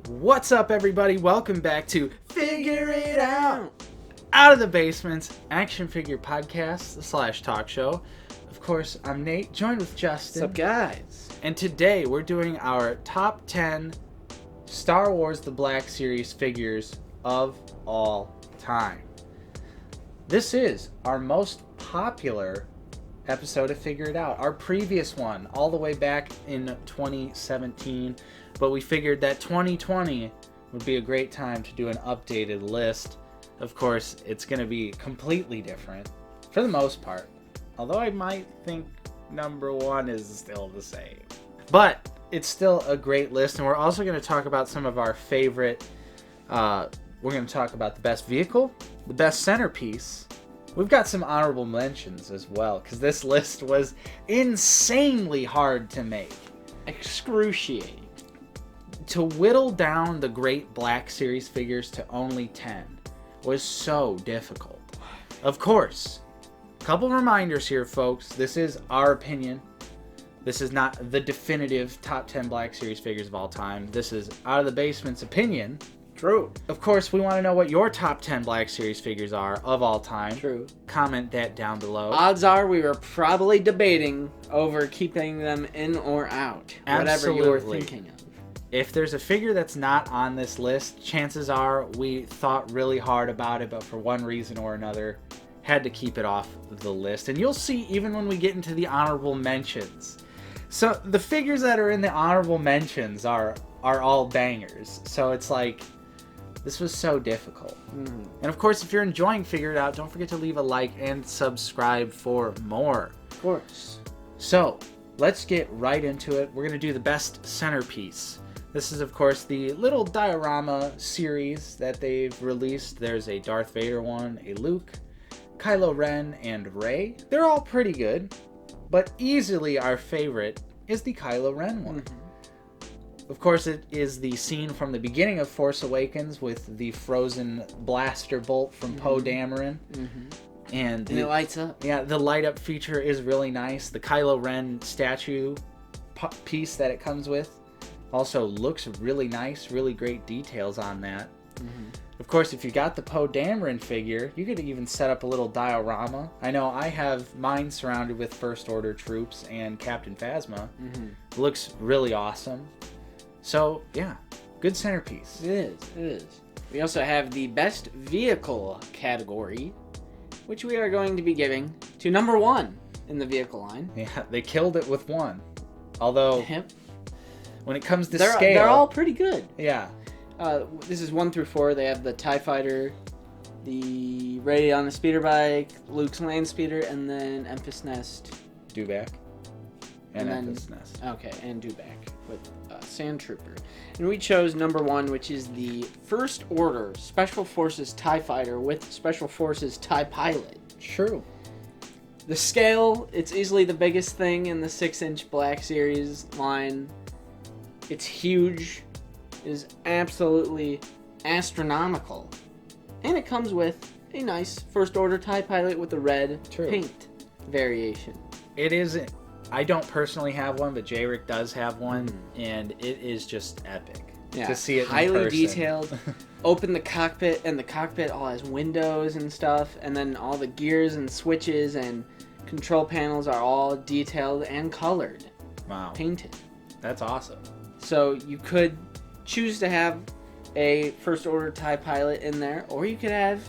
What's up, everybody? Welcome back to Figure It Out of the Basement's action figure podcast / talk show. Of course, I'm Nate, joined with Justin. What's up, guys? And today we're doing our top 10 Star Wars The Black Series figures of all time. This is our most popular episode of Figure It Out. Our previous one, all the way back in 2017, but we figured that 2020 would be a great time to do an updated list. Of course, it's going to be completely different for the most part, although I might think number one is still the same. But it's still a great list, and we're also going to talk about some of our favorite. We're going to talk about the best vehicle, the best centerpiece. We've got some honorable mentions as well, because this list was insanely hard to make. Excruciating. To whittle down the great Black Series figures to only 10 was so difficult. Of course, a couple reminders here, folks. This is our opinion. This is not the definitive top 10 Black Series figures of all time. This is Out of the Basement's opinion. True. Of course, we want to know what your top 10 Black Series figures are of all time. True. Comment that down below. Odds are we were probably debating over keeping them in or out. Absolutely. Whatever you were thinking of. If there's a figure that's not on this list, chances are we thought really hard about it, but for one reason or another, had to keep it off the list. And you'll see even when we get into the honorable mentions. So the figures that are in the honorable mentions are all bangers. So it's like, this was so difficult. Mm-hmm. And of course, if you're enjoying Figure It Out, don't forget to leave a like and subscribe for more. Of course. So let's get right into it. We're going to do the best centerpiece. This is, of course, the little diorama series that they've released. There's a Darth Vader one, a Luke, KYLO Ren, and Rey. They're all pretty good, but easily our favorite is the KYLO Ren one. Mm-hmm. Of course, it is the scene from the beginning of Force Awakens with the frozen blaster bolt from Poe Dameron. Mm-hmm. And it lights up. Yeah, the light up feature is really nice. The KYLO Ren statue piece that it comes with also looks really nice, really great details on that. Mm-hmm. Of course, if you got the Poe Dameron figure, you could even set up a little diorama. I know I have mine surrounded with First Order troops and Captain Phasma. Mm-hmm. Looks really awesome. So, yeah, good centerpiece. It is. We also have the best vehicle category, which we are going to be giving to number one in the vehicle line. Yeah, they killed it with one. Although, when it comes to scale, they're all pretty good. Yeah. This is 1 through 4. They have the TIE Fighter, the Rey on the speeder bike, Luke's land speeder, and then Emphas Nest. Dewback. And Emphas Nest. Okay, and Dewback with Sand Trooper. And we chose number 1, which is the First Order Special Forces TIE Fighter with Special Forces TIE Pilot. True. The scale, it's easily the biggest thing in the 6-inch Black Series line. It's huge. It is absolutely astronomical. And it comes with a nice First Order TIE Pilot with the red paint variation. It is. I don't personally have one, but JEDIKNIGHT does have one, and it is just epic to see it highly in person. detailed. Open the cockpit, and the cockpit all has windows and stuff, and then all the gears and switches and control panels are all detailed and colored. Wow. Painted. That's awesome. So you could choose to have a First Order TIE Pilot in there, or you could have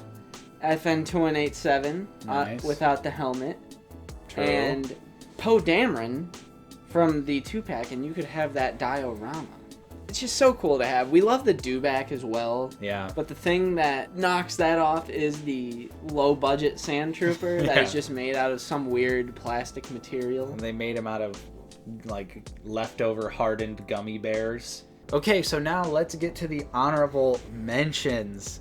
FN2187 without the helmet. True. And Poe Dameron from the 2-pack, and you could have that diorama. It's just so cool to have. We love the Dewback as well. Yeah. But the thing that knocks that off is the low-budget Sand Trooper that is just made out of some weird plastic material. And they made him out of like leftover hardened gummy bears. Okay, so now let's get to the honorable mentions.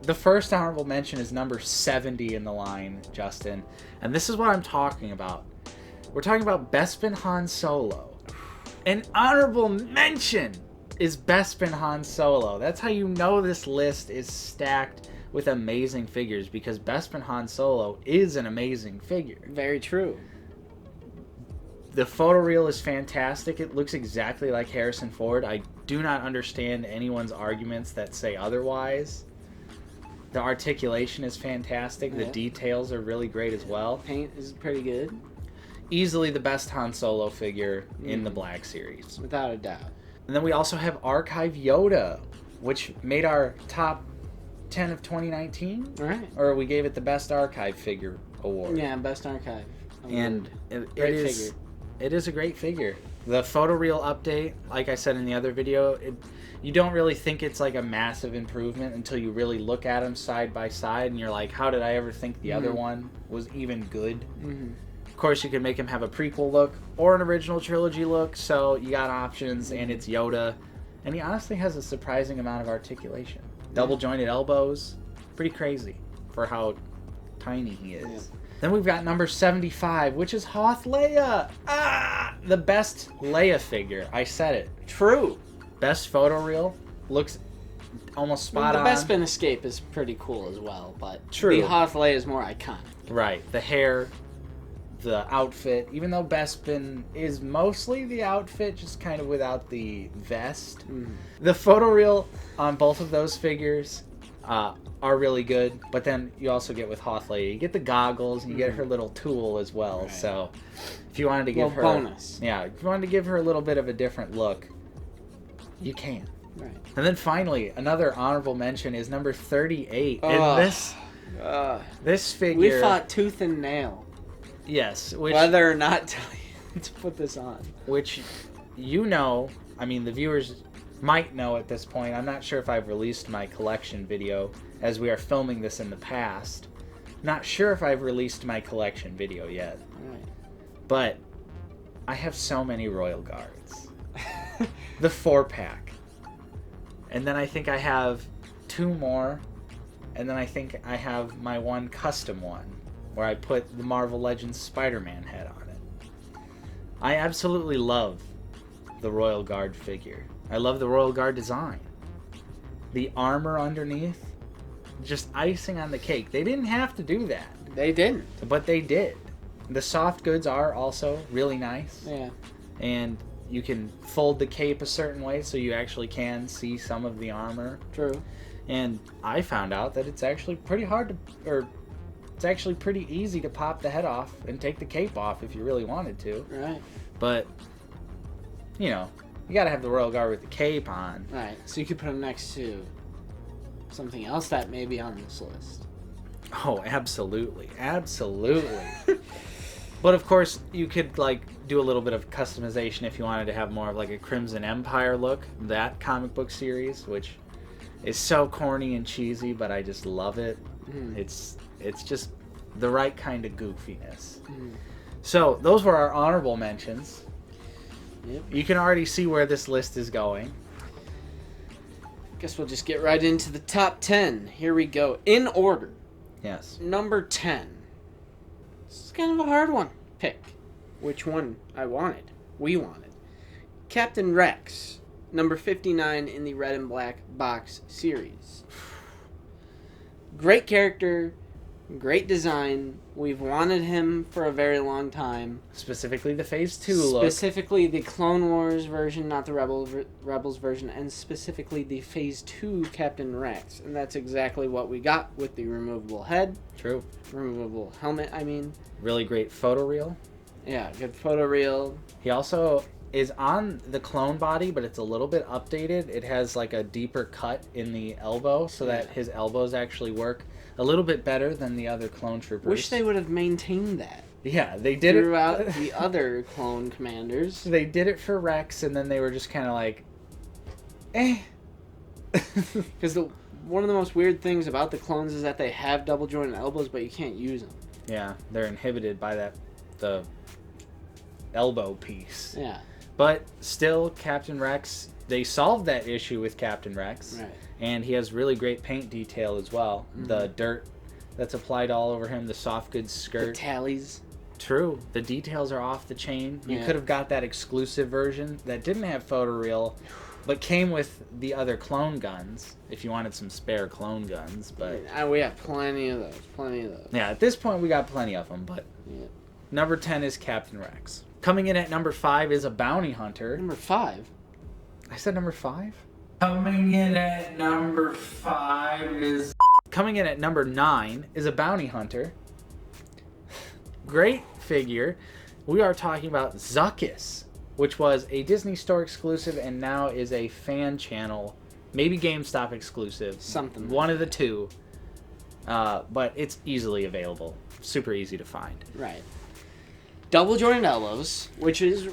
The first honorable mention is number 70 in the line, Justin. And this is what I'm talking about. We're talking about Bespin Han Solo. An honorable mention is Bespin Han Solo. That's how you know this list is stacked with amazing figures, because Bespin Han Solo is an amazing figure. Very true. The photoreal is fantastic. It looks exactly like Harrison Ford. I do not understand anyone's arguments that say otherwise. The articulation is fantastic. The details are really great as well. Paint is pretty good. Easily the best Han Solo figure in the Black Series. Without a doubt. And then we also have Archive Yoda, which made our top 10 of 2019. Right. Or we gave it the Best Archive Figure award. Yeah, Best Archive. And it is a great figure. The photoreal update, like I said in the other video, you don't really think it's like a massive improvement until you really look at them side by side and you're like, how did I ever think the other one was even good? Of course, you can make him have a prequel look or an original trilogy look, so you got options, and it's Yoda. And he honestly has a surprising amount of articulation. Double jointed elbows, pretty crazy for how tiny he is. Yeah. Then we've got number 75, which is Hoth LEIA. The best LEIA figure. I said it. True. Best photoreal. Looks almost spot on. The BESPIN escape is pretty cool as well, but True. the Hoth LEIA is more iconic. Right. The hair, the outfit, even though Bespin is mostly the outfit, just kind of without the vest. The photoreal on both of those figures are really good, but then you also get with Hoth LEIA, you get the goggles, and you get her little tool as well. Right. So if you wanted to give her bonus, if you wanted to give her a little bit of a different look, you can. Right. And then finally, another honorable mention is number 38. And this figure, we fought tooth and nail. Yes, whether or not to put this on. Which, I mean, the viewers might know at this point. I'm not sure if I've released my collection video, as we are filming this in the past. Not sure if I've released my collection video yet. Right. But I have so many Royal Guards. The 4-pack. And then I think I have 2 more. And then I think I have my one custom one, where I put the Marvel Legends Spider-Man head on it. I absolutely love the Royal Guard figure. I love the Royal Guard design. The armor underneath, just icing on the cake. They didn't have to do that. They didn't. But they did. The soft goods are also really nice. Yeah. And you can fold the cape a certain way so you actually can see some of the armor. True. And I found out that it's actually pretty it's actually pretty easy to pop the head off and take the cape off if you really wanted to. Right. But, you gotta have the Royal Guard with the cape on. Right. So you could put them next to something else that may be on this list. Oh, absolutely. Absolutely. But of course, you could do a little bit of customization if you wanted to have more of a Crimson Empire look. That comic book series, which is so corny and cheesy, but I just love it. It's just the right kind of goofiness. So those were our honorable mentions. Yep. You can already see where this list is going. Guess we'll just get right into the top 10. Here we go. In order. Yes. Number 10. This is kind of a hard one. Pick which one I wanted. We wanted. Captain Rex. Number 59 in the Red and Black box series. Great character. Great design. We've wanted him for a very long time. Specifically the Phase 2 look. Specifically the Clone Wars version, not the Rebels version, and specifically the Phase 2 Captain Rex. And that's exactly what we got with the removable head. True. Removable helmet, I mean. Really great photoreal. Yeah, good photoreal. He also is on the clone body, but it's a little bit updated. It has a deeper cut in the elbow so that his elbows actually work a little bit better than the other clone troopers. Wish they would have maintained that. Yeah, they did throughout it the other clone commanders. They did it for Rex, and then they were just kind of Because one of the most weird things about the clones is that they have double jointed elbows, but you can't use them. Yeah, they're inhibited by the elbow piece. Yeah. But still, Captain Rex, they solved that issue with Captain Rex. Right. And he has really great paint detail as well. The dirt that's applied all over him, the soft goods skirt. The tallies. True. The details are off the chain. You could have got that exclusive version that didn't have photoreal, but came with the other clone guns, if you wanted some spare clone guns. But we have plenty of those. Yeah, at this point we got plenty of them, but yeah. Number 10 is Captain Rex. Coming in at number 5 is a bounty hunter. Number 5. I said number 5? Coming in at number 9 is a bounty hunter. Great figure. We are talking about ZUCKUSSA, which was a Disney Store exclusive and now is a fan channel, maybe GameStop exclusive. Something. One of the two. But it's easily available. Super easy to find. Right. Double jointed elbows, which is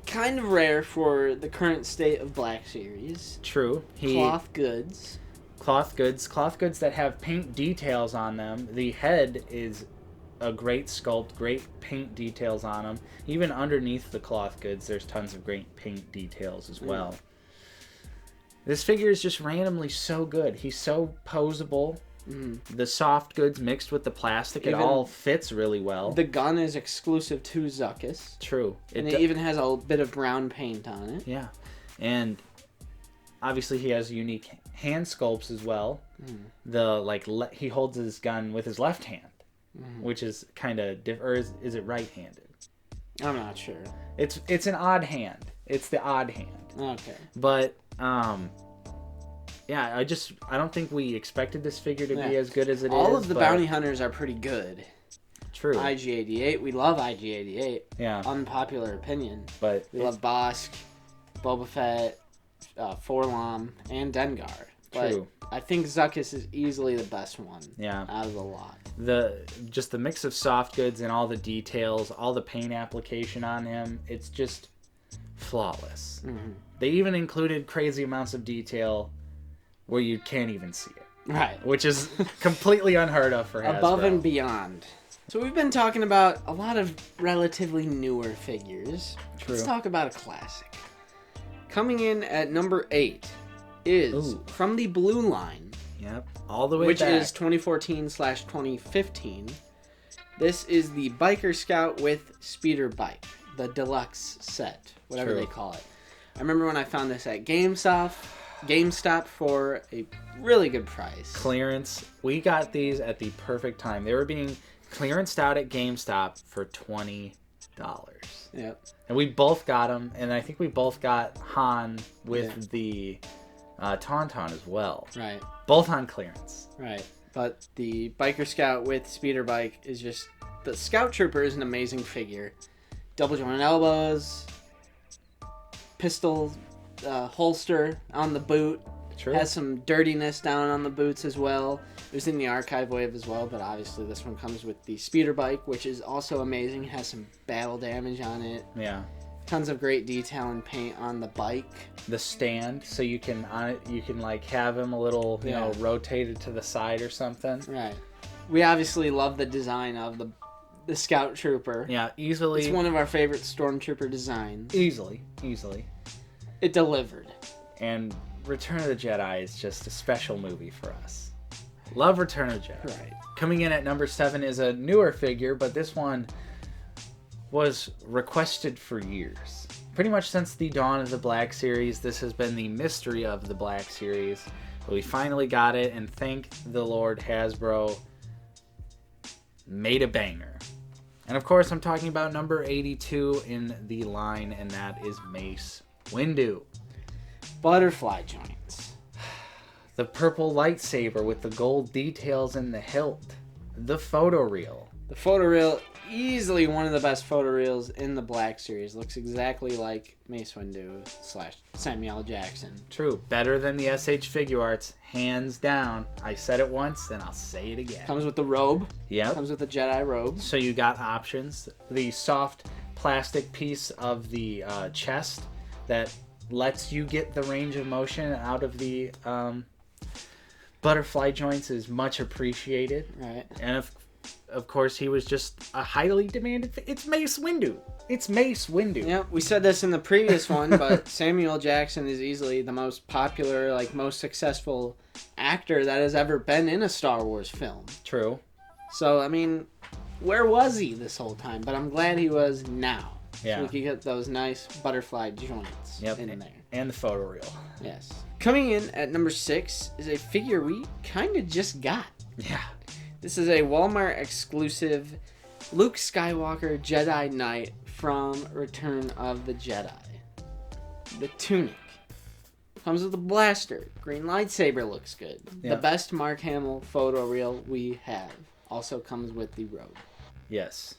kind of rare for the current state of Black Series. True. Cloth goods. Cloth goods that have paint details on them. The head is a great sculpt, great paint details on them. Even underneath the cloth goods, there's tons of great paint details as well. This figure is just randomly so good. He's so posable. The soft goods mixed with the plastic, it all fits really well. The gun is exclusive to ZUCKUSSA. True. And it even has a bit of brown paint on it. Yeah. And obviously he has unique hand sculpts as well. He holds his gun with his left hand, which is kind of different. Or is it right-handed? I'm not sure. It's an odd hand. It's the odd hand. Okay. But yeah, I don't think we expected this figure to be as good as it is. All of the bounty hunters are pretty good. True. IG-88, we love IG-88. Yeah. Unpopular opinion. But we love Bosk, Boba Fett, Forlom, and Dengar. But true. I think ZUCKUSSA is easily the best one. Yeah. Out of the lot. Just the mix of soft goods and all the details, all the paint application on him, it's just flawless. They even included crazy amounts of detail where you can't even see it. Right. Which is completely unheard of for Hasbro. Above and beyond. So we've been talking about a lot of relatively newer figures. True. Let's talk about a classic. Coming in at number 8 is from the Blue line. Yep. All the way which back. is 2014/2015. This is the Biker Scout with Speeder Bike. The deluxe set. Whatever they call it. I remember when I found this at GameStop for a really good price. Clearance. We got these at the perfect time. They were being clearanced out at GameStop for $20. Yep. And we both got them, and I think we both got Han with the Tauntaun as well. Right. Both on clearance. Right. But the Biker Scout with Speeder Bike is just... The Scout Trooper is an amazing figure. Double jointed elbows, pistol holster on the boot. True. Has some dirtiness down on the boots as well. It was in the archive wave as well, but obviously this one comes with the Speeder Bike, which is also amazing. It has some battle damage on it. Yeah. Tons of great detail and paint on the bike. The stand, so you can like have him a little, you know, rotated to the side or something. Right. We obviously love the design of the Scout Trooper. Yeah, easily. It's one of our favorite Stormtrooper designs. Easily. It delivered. And Return of the Jedi is just a special movie for us. Love Return of the Jedi. Right. Coming in at number 7 is a newer figure, but this one was requested for years. Pretty much since the dawn of the Black Series, this has been the mystery of the Black Series. But we finally got it, and thank the Lord Hasbro made a banger. And of course, I'm talking about number 82 in the line, and that is Mace Windu. Butterfly joints. The purple lightsaber with the gold details in the hilt. The photoreal. The photoreal, easily one of the best photoreals in the Black Series. Looks exactly like Mace Windu / Samuel Jackson. True. Better than the SH Figure Arts. Hands down. I said it once, and I'll say it again. Comes with the robe. Yep. Comes with the Jedi robe. So you got options. The soft plastic piece of the chest that lets you get the range of motion out of the butterfly joints is much appreciated. Right. And of course, he was just a highly demanded... It's Mace Windu. It's Mace Windu. Yeah, we said this in the previous one, but Samuel Jackson is easily the most popular, most successful actor that has ever been in a Star Wars film. True. So, I mean, where was he this whole time? But I'm glad he was now. Yeah. So we could get those nice butterfly joints in there. And the photoreal. Yes. Coming in at number 6 is a figure we kind of just got. Yeah. This is a Walmart exclusive Luke Skywalker Jedi Knight from Return of the Jedi. The tunic. Comes with a blaster. Green lightsaber looks good. Yeah. The best Mark Hamill photo reel we have. Also comes with the robe. Yes.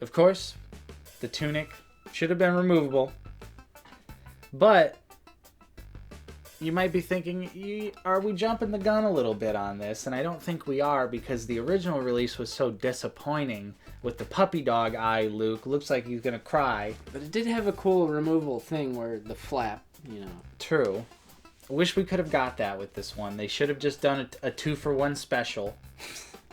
Of course, the tunic should have been removable. But you might be thinking, are we jumping the gun a little bit on this? And I don't think we are, because the original release was so disappointing with the puppy dog eye Luke. Looks like he's going to cry. But it did have a cool removable thing where the flap, you know. True. I wish we could have got that with this one. They should have just done a 2-for-1 special.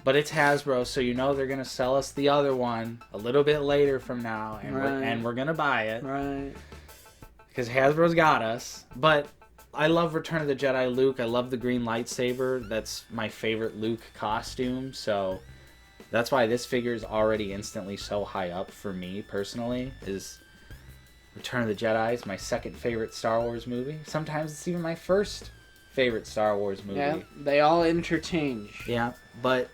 But it's Hasbro, so you know they're going to sell us the other one a little bit later from now. And we're going to buy it. Right. Because Hasbro's got us. But I love Return of the Jedi Luke. I love the green lightsaber. That's my favorite Luke costume. So that's why this figure is already instantly so high up for me personally. Is Return of the Jedi is my second favorite Star Wars movie. Sometimes it's even my first favorite Star Wars movie. Yeah, they all interchange. Yeah, but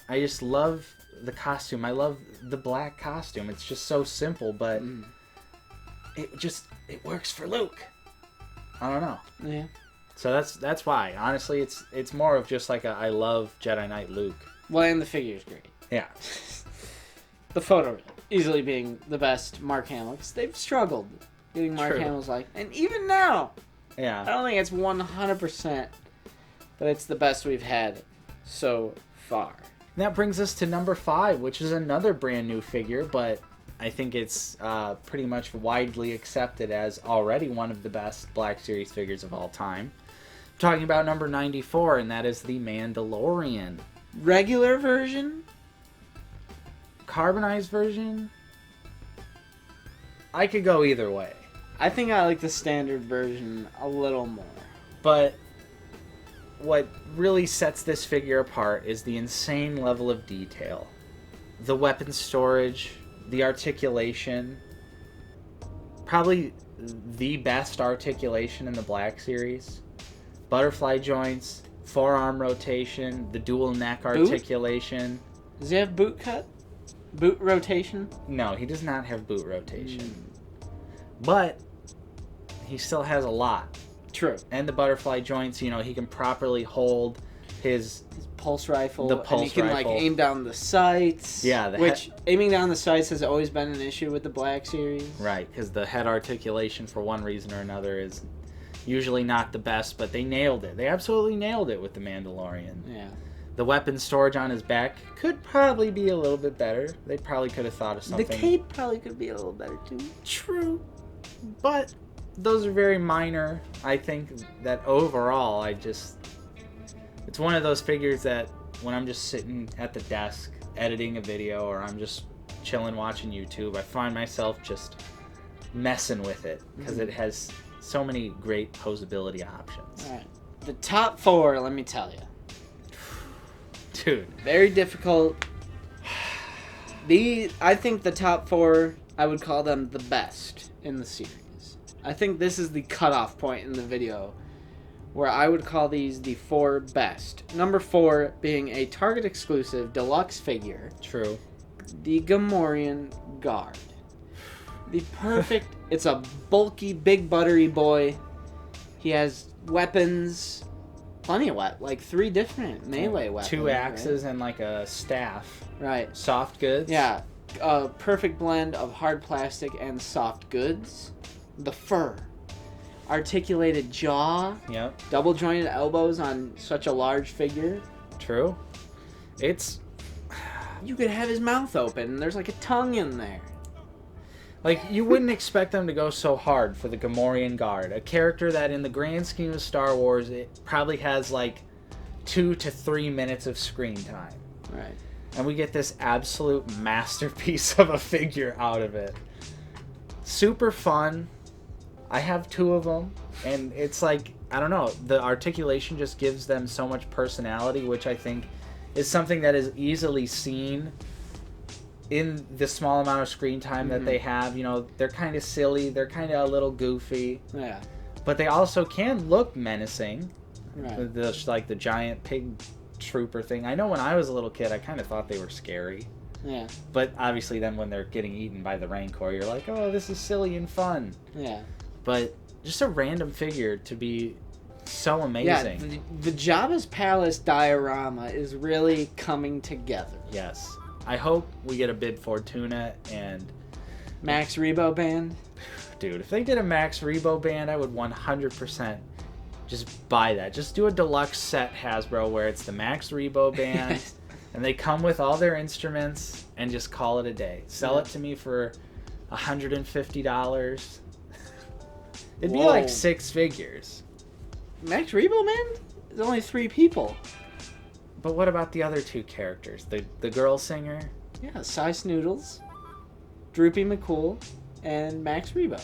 I just love the costume. I love the black costume. It's just so simple, but it works for Luke. I don't know. Yeah. So that's why. Honestly, it's more of just like I love Jedi Knight Luke. Well, and the figure's great. Yeah. The photo easily being the best Mark Hamill, because they've struggled getting Mark True. Hamill's like, and even now, I Yeah. don't think it's 100%, but it's the best we've had so far. And that brings us to number 5, which is another brand new figure, but I think it's pretty much widely accepted as already one of the best Black Series figures of all time. I'm talking about number 94, and that is the Mandalorian. Regular version? Carbonized version? I could go either way. I think I like the standard version a little more. But what really sets this figure apart is the insane level of detail. The weapon storage, the articulation. Probably the best articulation in the Black Series. Butterfly joints, forearm rotation, the dual neck articulation. Does he have boot cut? Boot rotation? No, he does not have boot rotation. But he still has a lot. True. And the butterfly joints, you know, he can properly hold his Pulse rifle. The pulse and he can rifle. like aim down the sights. Yeah, which aiming down the sights has always been an issue with the Black Series. Right, because the head articulation for one reason or another is usually not the best, but they nailed it. They absolutely nailed it with the Mandalorian. Yeah. The weapon storage on his back could probably be a little bit better. They probably could have thought of something. The cape probably could be a little better too. True. But those are very minor. I think that overall, it's one of those figures that when I'm just sitting at the desk editing a video or I'm just chilling watching YouTube, I find myself just messing with it because it has so many great posability options. All right. The top 4, let me tell you. Dude. Very difficult. I think the top 4, I would call them the best in the series. I think this is the cutoff point in the video where I would call these the 4 best. Number 4 being a Target exclusive deluxe figure. True. The Gamorrean Guard. The perfect, it's a bulky, big, buttery boy. He has weapons, plenty of weapons, like 3 different melee weapons. 2 axes and like a staff. Right. Soft goods. Yeah. A perfect blend of hard plastic and soft goods. The fur. Articulated jaw. Yep. Double jointed elbows on such a large figure. True. It's... You could have his mouth open and there's like a tongue in there. Like, you wouldn't expect them to go so hard for the Gamorrean Guard. A character that in the grand scheme of Star Wars, it probably has like 2 to 3 minutes of screen time. Right. And we get this absolute masterpiece of a figure out of it. Super fun. I have 2 of them. And it's like, I don't know, the articulation just gives them so much personality, which I think is something that is easily seen in the small amount of screen time that they have. You know, they're kind of silly, they're kind of a little goofy. Yeah. But they also can look menacing. Right. Like the giant pig trooper thing. I know when I was a little kid, I kind of thought they were scary. Yeah. But obviously then when they're getting eaten by the Rancor, you're like, oh, this is silly and fun. Yeah. But just a random figure to be so amazing. Yeah, the Jabba's Palace diorama is really coming together. Yes. I hope we get a Bib Fortuna and... Max Rebo band. Dude, if they did a Max Rebo band, I would 100% just buy that. Just do a deluxe set, Hasbro, where it's the Max Rebo band, and they come with all their instruments, and just call it a day. Sell it to me for $150. It'd be like 6 figures. Max Rebo band? There's only 3 people. But what about the other 2 characters? The girl singer? Yeah, Cy Snoodles, Droopy McCool, and Max Rebo.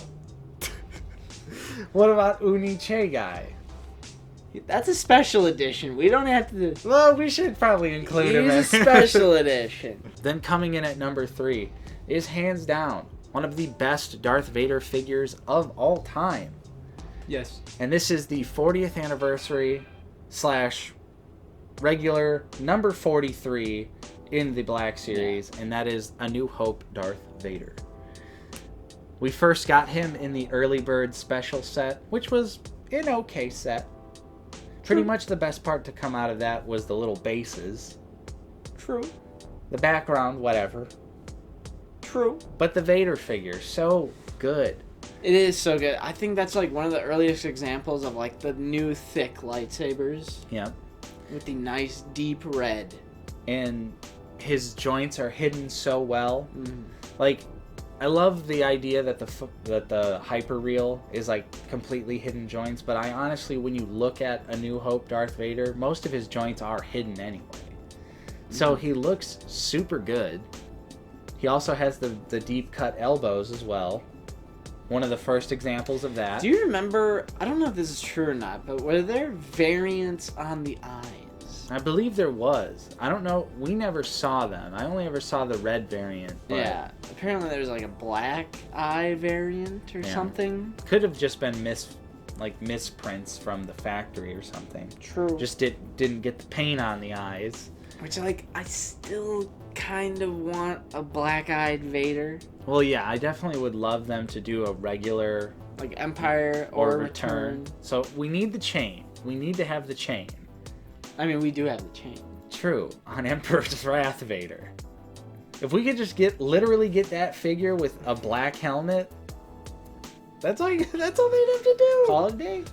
What about Uni Che Guy? That's a special edition. We don't have to... Well, we should probably include him. He's a special edition. Then coming in at number 3 is hands down one of the best Darth Vader figures of all time. Yes. And this is the 40th anniversary / regular number 43 in the Black Series, and that is A New Hope Darth Vader. We first got him in the Early Bird special set, which was an okay set. Pretty much the best part to come out of that was the little bases. True. The background, whatever. True. But the Vader figure, so good. It is so good. I think that's like one of the earliest examples of like the new thick lightsabers. Yeah. With the nice deep red. And his joints are hidden so well. Like, I love the idea that the hyper reel is like completely hidden joints, but I honestly, when you look at A New Hope Darth Vader, most of his joints are hidden anyway. So he looks super good. He also has the deep cut elbows as well. One of the first examples of that. Do you remember, I don't know if this is true or not, but were there variants on the eyes? I believe there was. I don't know. We never saw them. I only ever saw the red variant. But yeah. Apparently there's like a black eye variant or something. Could have just been misprints from the factory or something. True. Just didn't get the paint on the eyes. Which, like, I still kind of want a black-eyed Vader. Well, yeah, I definitely would love them to do a regular... Like Empire or Return. So we need the chain. We need to have the chain. I mean, we do have the chain. True, on Emperor's Wrath Vader. If we could just literally get that figure with a black helmet, that's all they'd have to do. Call it a day.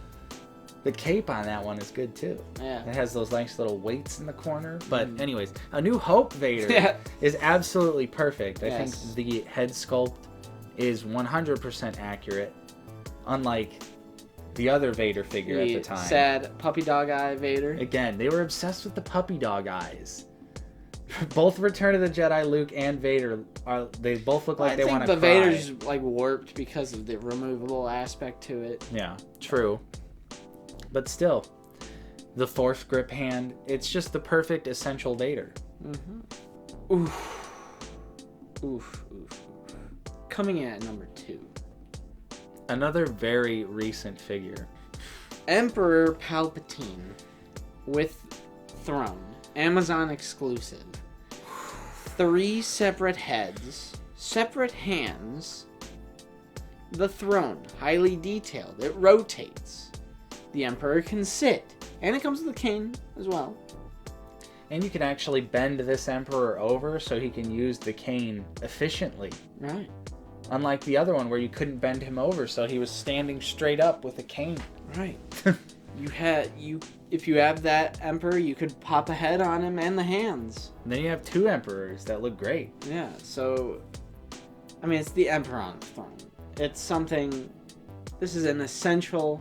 The cape on that one is good too. Yeah. It has those nice little weights in the corner. But anyways, A New Hope Vader is absolutely perfect. I think the head sculpt is 100% accurate, unlike the other Vader figure at the time. Sad puppy dog eye Vader. Again, they were obsessed with the puppy dog eyes. Both Return of the Jedi Luke and Vader they both look like they want to cry. I think the Vader's like warped because of the removable aspect to it. Yeah, true. But still, the Force grip hand, it's just the perfect essential Vader. Oof. Oof. Coming in at number 2. Another very recent figure. Emperor Palpatine with throne. Amazon exclusive. 3 separate heads. Separate hands. The throne. Highly detailed. It rotates. The Emperor can sit. And it comes with a cane as well. And you can actually bend this Emperor over so he can use the cane efficiently. Right. Unlike the other one where you couldn't bend him over, so he was standing straight up with a cane. Right. If you have that Emperor, you could pop a head on him and the hands. And then you have 2 Emperors that look great. Yeah, so... I mean, it's the Emperor on the throne. It's something... This is an essential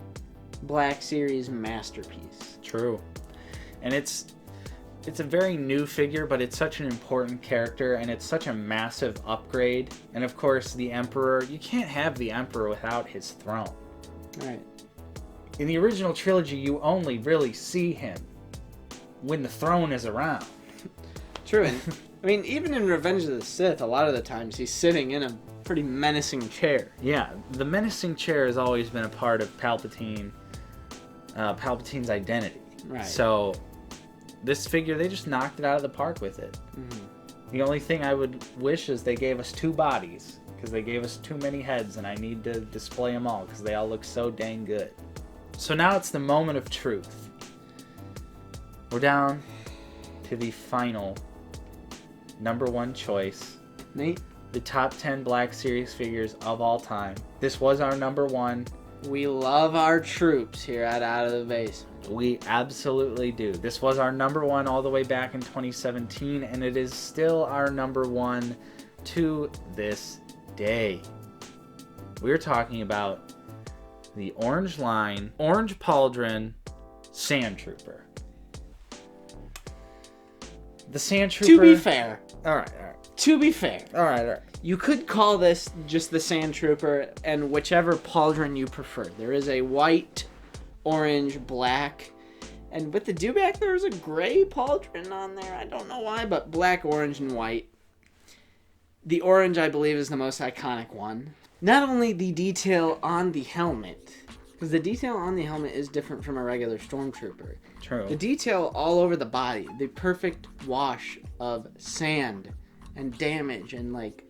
Black Series masterpiece. True. And it's a very new figure, but it's such an important character, and it's such a massive upgrade. And of course, the Emperor, you can't have the Emperor without his throne. Right. In the original trilogy, you only really see him when the throne is around. True. And, I mean, even in Revenge of the Sith, a lot of the times he's sitting in a pretty menacing chair. Yeah, the menacing chair has always been a part of Palpatine's identity. Right. So... this figure, they just knocked it out of the park with it. The only thing I would wish is they gave us 2 bodies, because they gave us too many heads, and I need to display them all because they all look so dang good. So now it's the moment of truth. We're down to the final number 1 choice. Nate? The top 10 Black Series figures of all time. This was our number 1. We love our troops here at Out of the Basement. We absolutely do. This was our number 1 all the way back in 2017, and it is still our number 1 to this day. We're talking about the Orange Line, Orange Pauldron Sand Trooper. The Sand Trooper... To be fair. Alright. To be fair. Alright. You could call this just the Sand Trooper and whichever pauldron you prefer. There is a white, orange, black, and with the dewback there's a gray pauldron on there. I don't know why, but black, orange, and white. The orange, I believe, is the most iconic one. Not only the detail on the helmet, because the detail on the helmet is different from a regular Stormtrooper. True. The detail all over the body, the perfect wash of sand and damage and like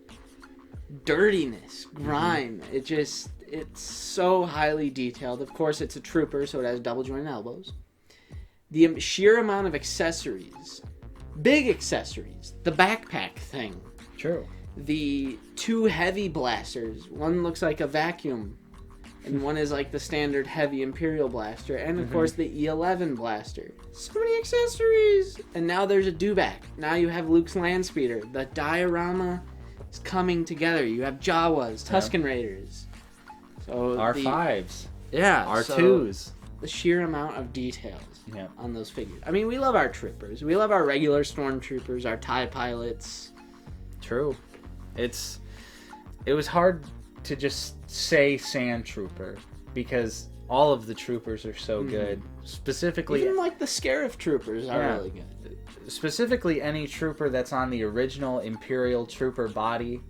dirtiness, grime. It's so highly detailed. Of course, it's a trooper, so it has double jointed elbows. The sheer amount of accessories, big accessories, the backpack thing. True. The 2 heavy blasters. One looks like a vacuum, and one is like the standard heavy Imperial blaster, and of course the E11 blaster. So many accessories! And now there's a dewback. Now you have Luke's land speeder. The diorama is coming together. You have Jawas, Tusken Raiders. So R5s. Yeah. R2s. The sheer amount of details on those figures. I mean, we love our troopers. We love our regular stormtroopers, our TIE pilots. True. It was hard to just say Sand Trooper because all of the troopers are so good. Specifically, even like the Scarif troopers are really good. Specifically, any trooper that's on the original Imperial Trooper body,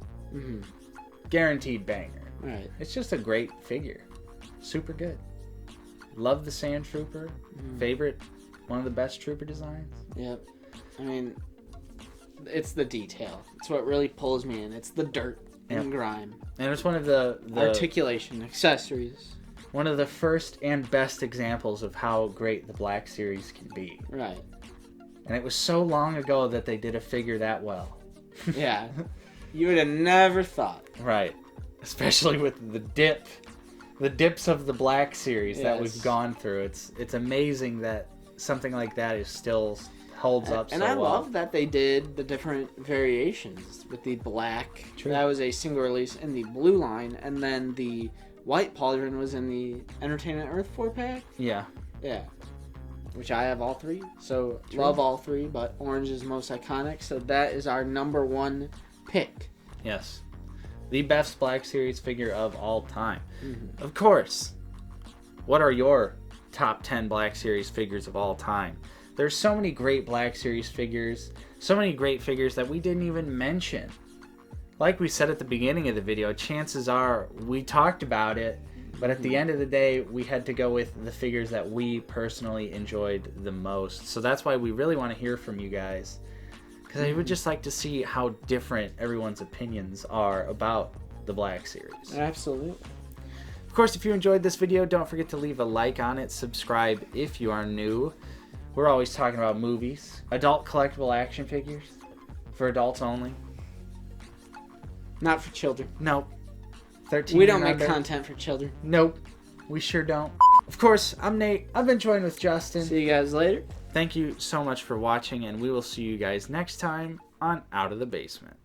guaranteed banger. Right. It's just a great figure. Super good. Love the Sand Trooper. Favorite, one of the best trooper designs. Yep. I mean, it's the detail. It's what really pulls me in. It's the dirt and grime. And it's one of the articulation, accessories. One of the first and best examples of how great the Black Series can be. Right. And it was so long ago that they did a figure that well. Yeah. You would have never thought. Right. Especially with the dips of the Black Series that we've gone through. It's amazing that something like that is still holds up so well. And I love that they did the different variations with the black. True. That was a single release in the blue line, and then the white pauldron was in the Entertainment Earth 4-pack. Yeah. Yeah. Which I have all 3. So love all 3, but orange is most iconic. So that is our number 1 pick. Yes. The best Black Series figure of all time. Of course. What are your top 10 Black Series figures of all time? There's so many great Black Series figures. So many great figures that we didn't even mention. Like we said at the beginning of the video, chances are we talked about it, but at the end of the day, we had to go with the figures that we personally enjoyed the most. So that's why we really want to hear from you guys. Because I would just like to see how different everyone's opinions are about the Black Series. Absolutely. Of course, if you enjoyed this video, don't forget to leave a like on it. Subscribe if you are new. We're always talking about movies. Adult collectible action figures. For adults only. Not for children. Nope. 13 We don't and make under. content for children. Nope. We sure don't. Of course, I'm Nate. I've been joined with Justin. See you guys later. Thank you so much for watching, and we will see you guys next time on Out of the Basement.